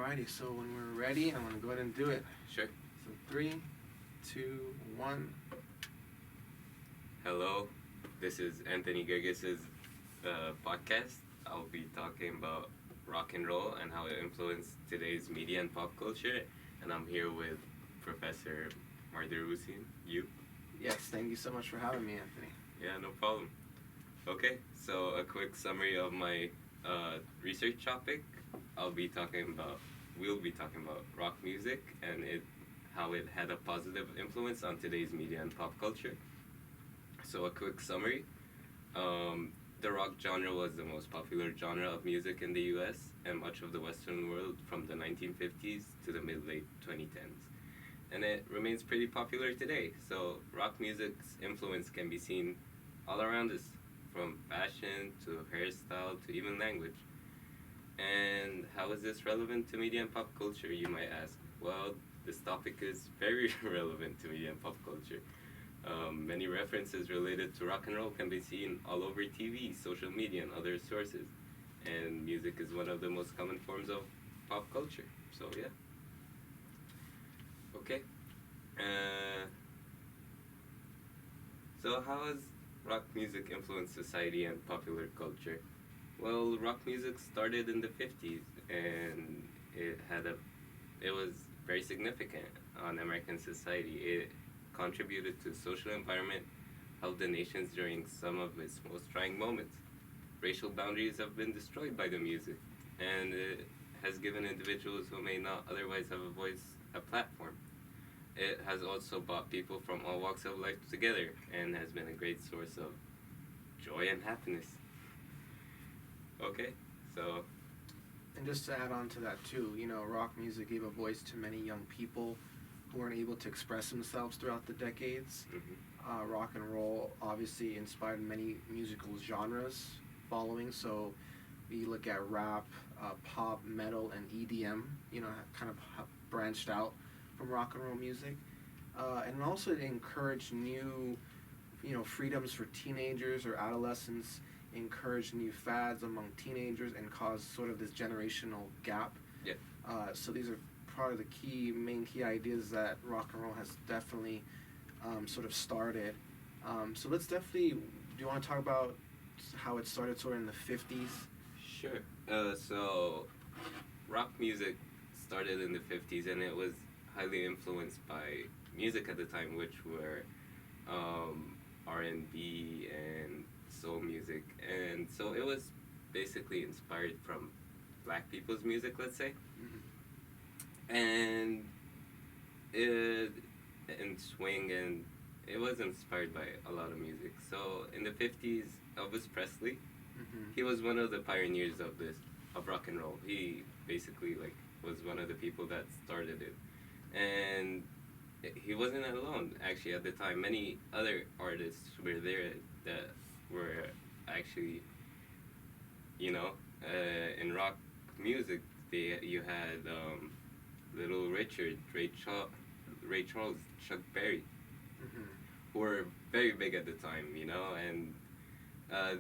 Alrighty, so when we're ready, I'm gonna go ahead and do it. Sure. So 3, 2, 1. Hello, this is Anthony Gergis's podcast. I'll be talking about rock and roll and how it influenced today's media and pop culture. And I'm here with Professor Mardarusian. You? Yes, thank you so much for having me, Anthony. Yeah, no problem. Okay, so a quick summary of my research topic. We'll be talking about rock music and how it had a positive influence on today's media and pop culture. So a quick summary. The rock genre was the most popular genre of music in the US and much of the Western world from the 1950s to the mid-late 2010s. And it remains pretty popular today. So rock music's influence can be seen all around us, from fashion to hairstyle to even language. And how is this relevant to media and pop culture, you might ask? Well, this topic is very relevant to media and pop culture. Many references related to rock and roll can be seen all over TV, social media, and other sources. And music is one of the most common forms of pop culture. So, yeah. Okay. So how has rock music influenced society and popular culture? Well, rock music started in the 50s, and it was very significant on American society. It contributed to the social environment, helped the nations during some of its most trying moments. Racial boundaries have been destroyed by the music, and it has given individuals who may not otherwise have a voice a platform. It has also brought people from all walks of life together, and has been a great source of joy and happiness. Okay, so... And just to add on to that too, rock music gave a voice to many young people who weren't able to express themselves throughout the decades. Rock and roll obviously inspired many musical genres following, so we look at rap, pop, metal, and EDM, kind of branched out from rock and roll music. And also it encouraged new, freedoms for teenagers or adolescents, encourage new fads among teenagers, and cause sort of this generational gap. Yeah. So these are probably the main key ideas that rock and roll has definitely sort of started. So let's definitely, do you want to talk about how it started sort of in the 50s? Sure. So rock music started in the 50s, and it was highly influenced by music at the time, which were R&B and soul music, and so it was basically inspired from black people's music, let's say. And swing, and it was inspired by a lot of music. So in the 50s, Elvis Presley, he was one of the pioneers of rock and roll. He basically was one of the people that started it, and he wasn't alone actually at the time. Many other artists were there that were actually, in rock music. You had Little Richard, Ray Charles, Chuck Berry, who were very big at the time, and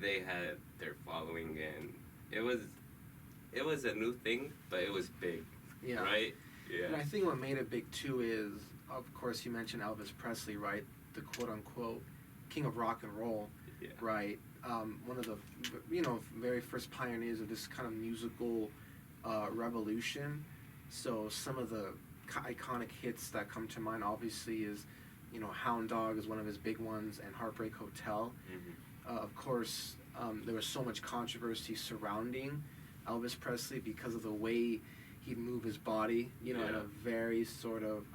they had their following, and it was a new thing, but it was big, yeah. Right? Yeah. And I think what made it big too is, of course, you mentioned Elvis Presley, right? The quote-unquote king of rock and roll, yeah. Right? One of the, very first pioneers of this kind of musical revolution. So some of the iconic hits that come to mind obviously is, Hound Dog is one of his big ones, and Heartbreak Hotel. Of course, there was so much controversy surrounding Elvis Presley because of the way he'd move his body, in a very sort of,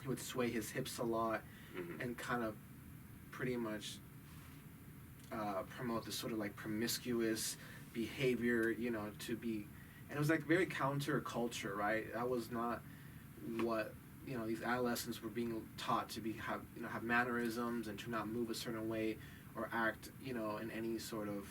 he would sway his hips a lot, and kind of pretty much promote this sort of promiscuous behavior, to be, and it was very counterculture, right? That was not what, these adolescents were being taught to have mannerisms and to not move a certain way or act, in any sort of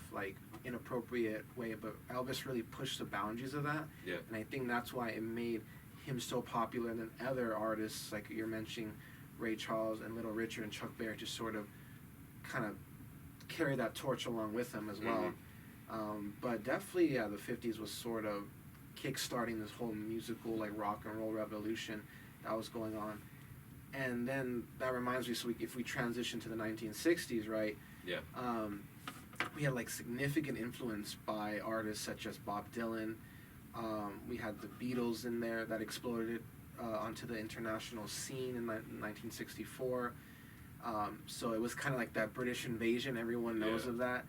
inappropriate way. But Elvis really pushed the boundaries of that. Yeah. And I think that's why it made him so popular, and then other artists like you're mentioning, Ray Charles and Little Richard and Chuck Berry, just sort of kind of carry that torch along with him as well. But definitely, the 50s was sort of kick-starting this whole musical like rock and roll revolution that was going on. And then that reminds me, so if we transition to the 1960s, right? Yeah. We had like significant influence by artists such as Bob Dylan. We had the Beatles in there that exploded onto the international scene in 1964. So it was kind of like that British invasion. Everyone knows of that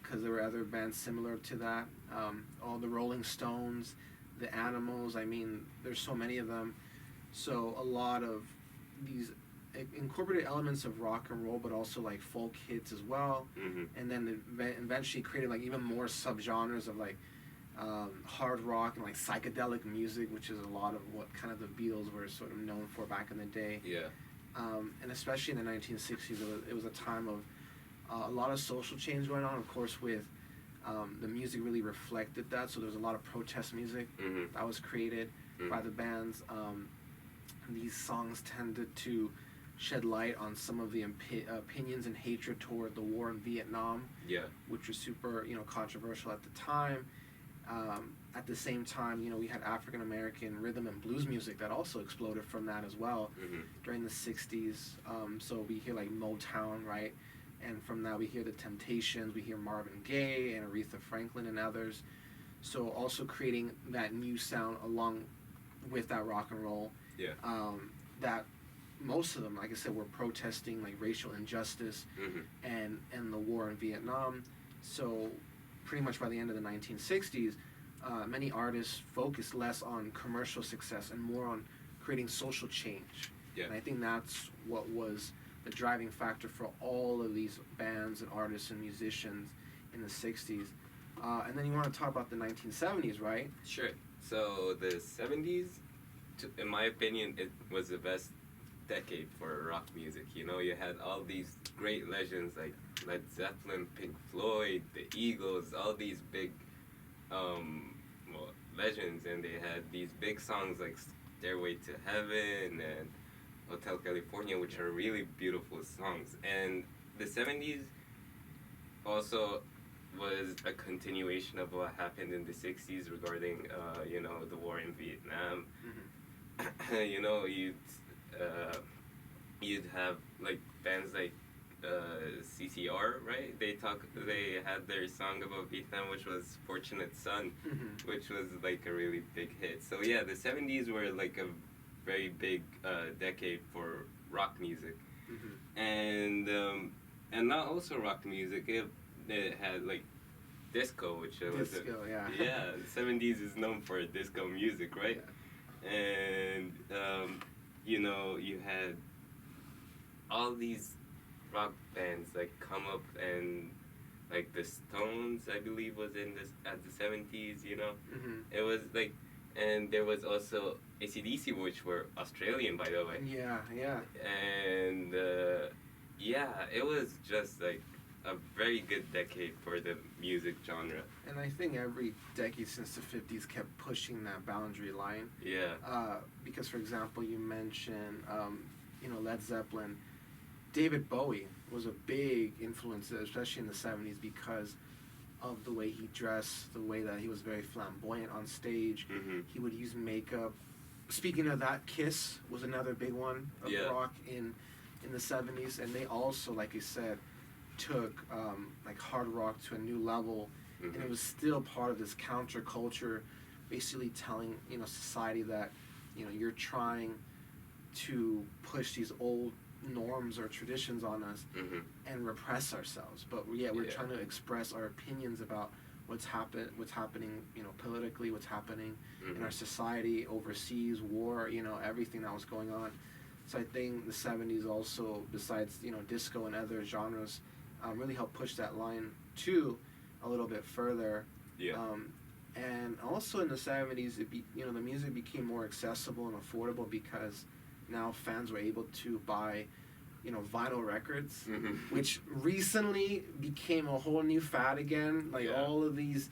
because there were other bands similar to that. All the Rolling Stones, the Animals. I mean, there's so many of them. So a lot of these incorporated elements of rock and roll, but also like folk hits as well. And then eventually created like even more subgenres of like hard rock and like psychedelic music, which is a lot of what kind of the Beatles were sort of known for back in the day. Yeah. And especially in the 1960s, it was a time of a lot of social change going on. Of course, with the music really reflected that. So there was a lot of protest music that was created by the bands. These songs tended to shed light on some of the opinions and hatred toward the war in Vietnam, which was super, controversial at the time. At the same time, we had African American rhythm and blues music that also exploded from that as well during the 60s. So we hear like Motown, right? And from that we hear the Temptations, we hear Marvin Gaye and Aretha Franklin and others. So also creating that new sound along with that rock and roll. That most of them, like I said, were protesting like racial injustice and the war in Vietnam. So pretty much by the end of the 1960s, many artists focused less on commercial success and more on creating social change. And I think that's what was the driving factor for all of these bands and artists and musicians in the 60s. And then you want to talk about the 1970s, right? Sure. So the 70s, in my opinion, it was the best decade for rock music. You had all these great legends like Led Zeppelin, Pink Floyd, the Eagles, all these big legends, and they had these big songs like Stairway to Heaven and Hotel California, which are really beautiful songs. And the 70s also was a continuation of what happened in the 60s regarding the war in Vietnam. You'd have like bands like CCR, right? They had their song about Vietnam, which was Fortunate Son, which was like a really big hit. So yeah, the 70s were like a very big decade for rock music. And not also rock music, it had like disco, which was the 70s is known for disco music, right? And you had all these rock bands like come up, and like the Stones, I believe, was in this at the 70s. It was like, and there was also AC/DC, which were Australian, by the way. And it was just like a very good decade for the music genre. And I think every decade since the 50s kept pushing that boundary line. Because, for example, you mentioned, Led Zeppelin. David Bowie was a big influence, especially in the 70s, because of the way he dressed, the way that he was very flamboyant on stage. He would use makeup. Speaking of that, Kiss was another big one of rock in the 70s. And they also, like you said, took like hard rock to a new level, and it was still part of this counterculture, basically telling society that you're trying to push these old norms or traditions on us and repress ourselves, but we're trying to express our opinions about what's happening politically, what's happening in our society, overseas, war, everything that was going on. So I think the 70s also, besides disco and other genres, really helped push that line too a little bit further. And also in the 70s, the music became more accessible and affordable because now fans were able to buy vinyl records, which recently became a whole new fad again. Like all of these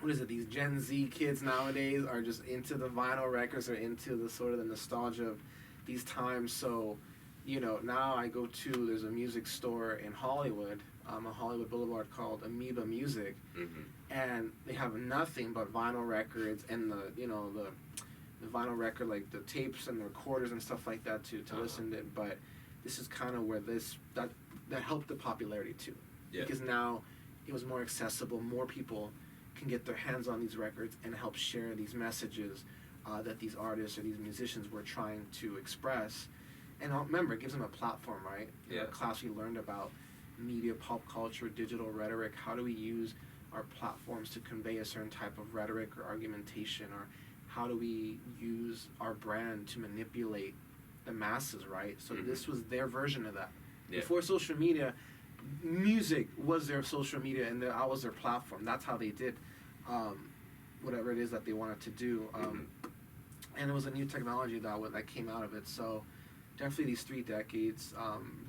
these Gen Z kids nowadays are just into the vinyl records, or into the sort of the nostalgia of these times. So now I go to, there's a music store in Hollywood on Hollywood Boulevard called Amoeba Music, Mm-hmm. and they have nothing but vinyl records and the vinyl record, like the tapes and the recorders and stuff like that to listen to it. But this is kind of where that helped the popularity too, because now it was more accessible. More people can get their hands on these records and help share these messages that these artists or these musicians were trying to express. And remember, it gives them a platform, right? In our class, we learned about media, pop culture, digital rhetoric. How do we use our platforms to convey a certain type of rhetoric or argumentation, or how do we use our brand to manipulate the masses, right? So this was their version of that. Before social media, music was their social media, and I was their platform. That's how they did whatever it is that they wanted to do. And it was a new technology that came out of it. So definitely these 3 decades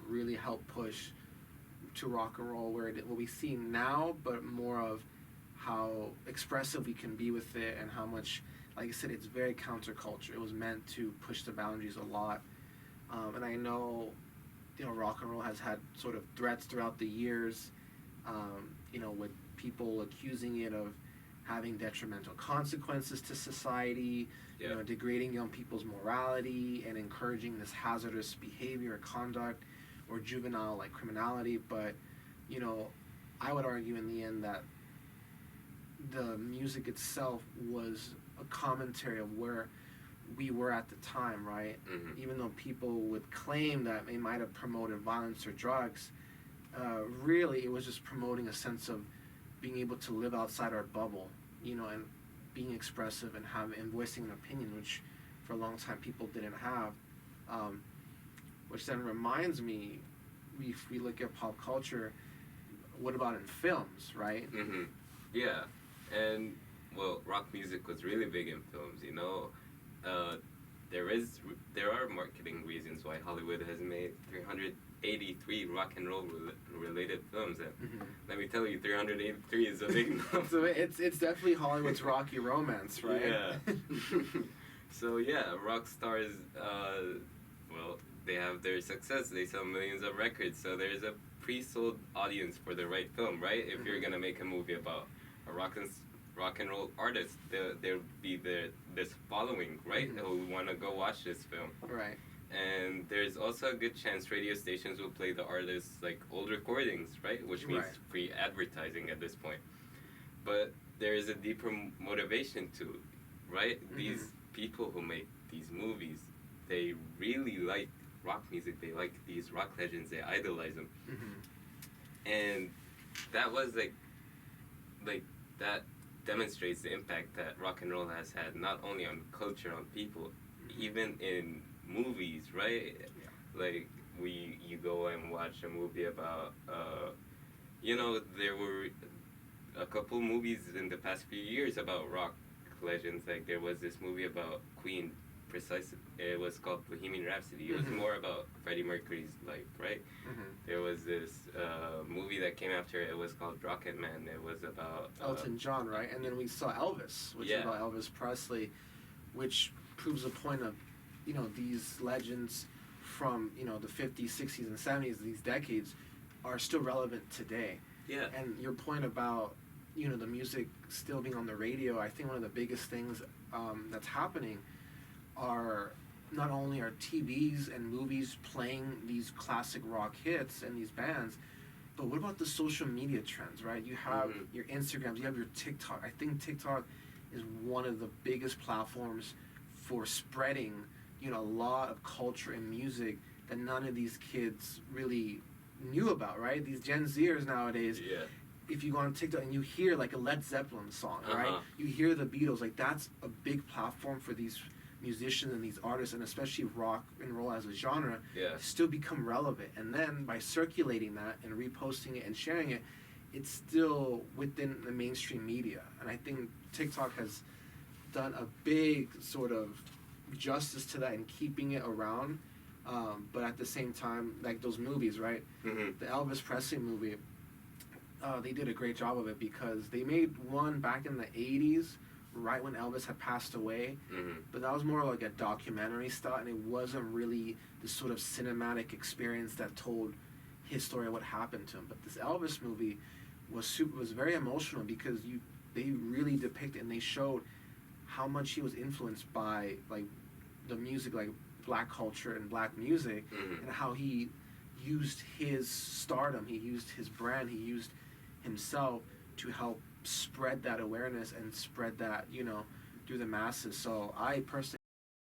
really helped push to rock and roll what we see now, but more of how expressive we can be with it, and how much, like I said, it's very counterculture. It was meant to push the boundaries a lot. And I know, rock and roll has had sort of threats throughout the years, with people accusing it of having detrimental consequences to society, degrading young people's morality and encouraging this hazardous behavior or conduct or juvenile like criminality. But I would argue in the end that the music itself was a commentary of where we were at the time, right? Even though people would claim that they might have promoted violence or drugs, really it was just promoting a sense of being able to live outside our bubble, and being expressive and voicing an opinion, which for a long time people didn't have. Which then reminds me, if we look at pop culture, what about in films, right? Yeah, and well, rock music was really big in films. There are marketing reasons why Hollywood has made 383 rock and roll related films, and let me tell you, 383 is a big number. So it's definitely Hollywood's Rocky romance, right? Yeah. So yeah, rock stars, they have their success. They sell millions of records, so there's a pre-sold audience for the right film, right? If you're gonna make a movie about a rock and roll artist, there'll be this following, right? Who want to go watch this film, right? And there's also a good chance radio stations will play the artist's old recordings, right? Which means free advertising at this point. But there is a deeper motivation too, right? These people who make these movies, they really like rock music. They like these rock legends. They idolize them, and that was that demonstrates the impact that rock and roll has had, not only on culture, on people, even in movies, right? You go and watch a movie about there were a couple movies in the past few years about rock legends. There was this movie about Queen, precisely. It was called Bohemian Rhapsody. It was more about Freddie Mercury's life, right? There was this movie that came after it. It was called Rocket Man. It was about Elton John, right? And then we saw Elvis, which is about Elvis Presley, which proves the point of these legends from the 50s, 60s, and 70s. These decades are still relevant today. Yeah. And your point about the music still being on the radio, I think one of the biggest things that's happening are not only are TVs and movies playing these classic rock hits and these bands, but what about the social media trends, right? You have your Instagrams, you have your TikTok. I think TikTok is one of the biggest platforms for spreading, a lot of culture and music that none of these kids really knew about, right? These Gen Zers nowadays, if you go on TikTok and you hear a Led Zeppelin song, right? You hear the Beatles, that's a big platform for these musicians and these artists, and especially rock and roll as a genre, still become relevant. And then by circulating that and reposting it and sharing it, it's still within the mainstream media. And I think TikTok has done a big sort of justice to that and keeping it around. But at the same time, those movies, right? The Elvis Presley movie, they did a great job of it, because they made one back in the 80s, right when Elvis had passed away, but that was more like a documentary style, and it wasn't really the sort of cinematic experience that told his story of what happened to him. But this Elvis movie was very emotional because they really depict and they showed how much he was influenced by like the music, like black culture and black music, Mm-hmm. and how he used his stardom, he used his brand, he used himself to help spread that awareness and spread that, through the masses. So I personally